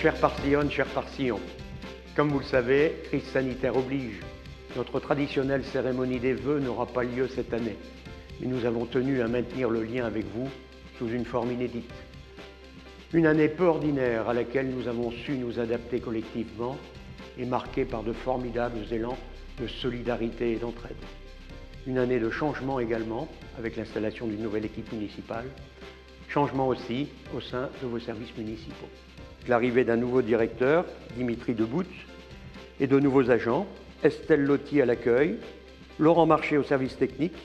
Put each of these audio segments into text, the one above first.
Chère Parcillonne, cher Parcillon, comme vous le savez, crise sanitaire oblige. Notre traditionnelle cérémonie des vœux n'aura pas lieu cette année, mais nous avons tenu à maintenir le lien avec vous sous une forme inédite. Une année peu ordinaire à laquelle nous avons su nous adapter collectivement et marquée par de formidables élans de solidarité et d'entraide. Une année de changement également, avec l'installation d'une nouvelle équipe municipale. Changement aussi au sein de vos services municipaux. L'arrivée d'un nouveau directeur, Dimitri Debout, et de nouveaux agents, Estelle Lotti à l'accueil, Laurent Marché au service technique,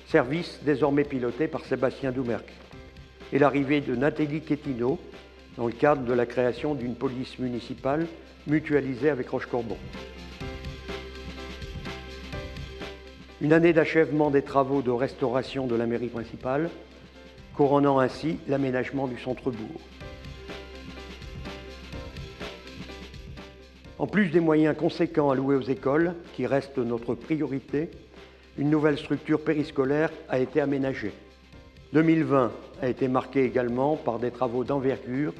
service désormais piloté par Sébastien Doumerc, et l'arrivée de Nathalie Quétineau dans le cadre de la création d'une police municipale mutualisée avec Rochecorbon. Une année d'achèvement des travaux de restauration de la mairie principale, couronnant ainsi l'aménagement du centre-bourg. En plus des moyens conséquents alloués aux écoles, qui restent notre priorité, une nouvelle structure périscolaire a été aménagée. 2020 a été marqué également par des travaux d'envergure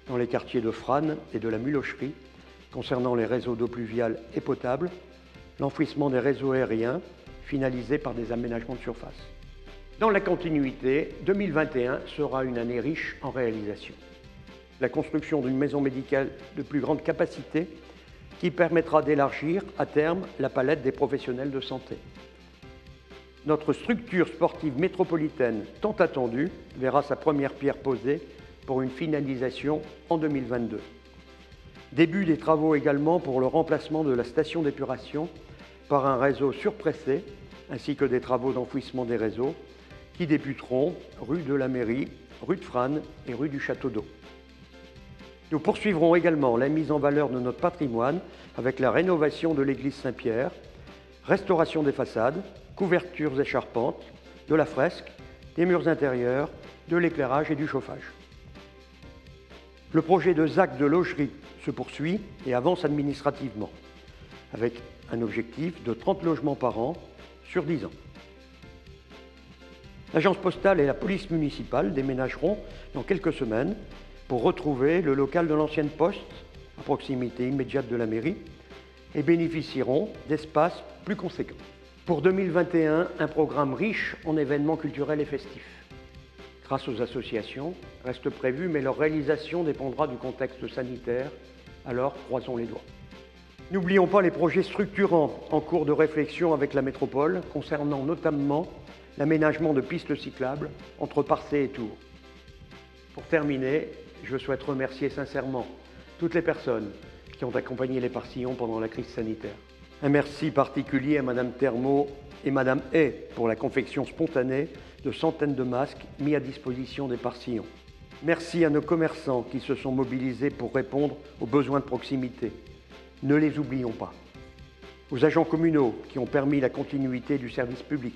dans les quartiers de Frasnes et de la Mulocherie, concernant les réseaux d'eau pluviale et potable, l'enfouissement des réseaux aériens, finalisé par des aménagements de surface. Dans la continuité, 2021 sera une année riche en réalisations. La construction d'une maison médicale de plus grande capacité qui permettra d'élargir à terme la palette des professionnels de santé. Notre structure sportive métropolitaine tant attendue verra sa première pierre posée pour une finalisation en 2022. Début des travaux également pour le remplacement de la station d'épuration par un réseau surpressé, ainsi que des travaux d'enfouissement des réseaux qui débuteront rue de la Mairie, rue de Frasnes et rue du Château d'Eau. Nous poursuivrons également la mise en valeur de notre patrimoine avec la rénovation de l'église Saint-Pierre, restauration des façades, couvertures et charpentes, de la fresque, des murs intérieurs, de l'éclairage et du chauffage. Le projet de ZAC de logerie se poursuit et avance administrativement, avec un objectif de 30 logements par an sur 10 ans. L'agence postale et la police municipale déménageront dans quelques semaines pour retrouver le local de l'ancienne poste, à proximité immédiate de la mairie, et bénéficieront d'espaces plus conséquents. Pour 2021, un programme riche en événements culturels et festifs. Grâce aux associations, reste prévu, mais leur réalisation dépendra du contexte sanitaire, alors croisons les doigts. N'oublions pas les projets structurants en cours de réflexion avec la métropole, concernant notamment l'aménagement de pistes cyclables entre Parcé et Tours. Pour terminer, je souhaite remercier sincèrement toutes les personnes qui ont accompagné les Parcillons pendant la crise sanitaire. Un merci particulier à Madame Termot et Madame Hay pour la confection spontanée de centaines de masques mis à disposition des Parcillons. Merci à nos commerçants qui se sont mobilisés pour répondre aux besoins de proximité. Ne les oublions pas. Aux agents communaux qui ont permis la continuité du service public.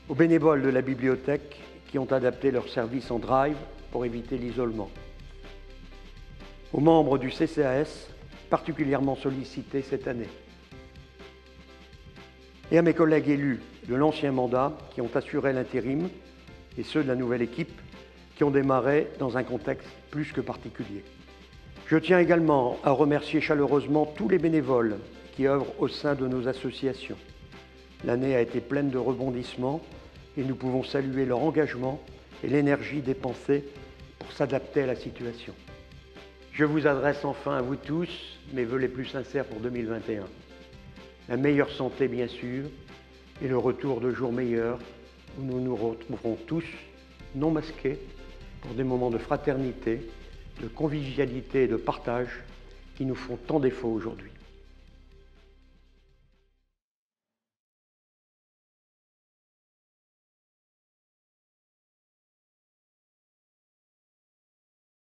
Aux bénévoles de la bibliothèque qui ont adapté leur service en drive pour éviter l'isolement. Aux membres du CCAS, particulièrement sollicités cette année. Et à mes collègues élus de l'ancien mandat qui ont assuré l'intérim et ceux de la nouvelle équipe qui ont démarré dans un contexte plus que particulier. Je tiens également à remercier chaleureusement tous les bénévoles qui œuvrent au sein de nos associations. L'année a été pleine de rebondissements et nous pouvons saluer leur engagement et l'énergie dépensée pour s'adapter à la situation. Je vous adresse enfin à vous tous mes vœux les plus sincères pour 2021. La meilleure santé bien sûr et le retour de jours meilleurs où nous nous retrouverons tous non masqués pour des moments de fraternité, de convivialité et de partage qui nous font tant défaut aujourd'hui.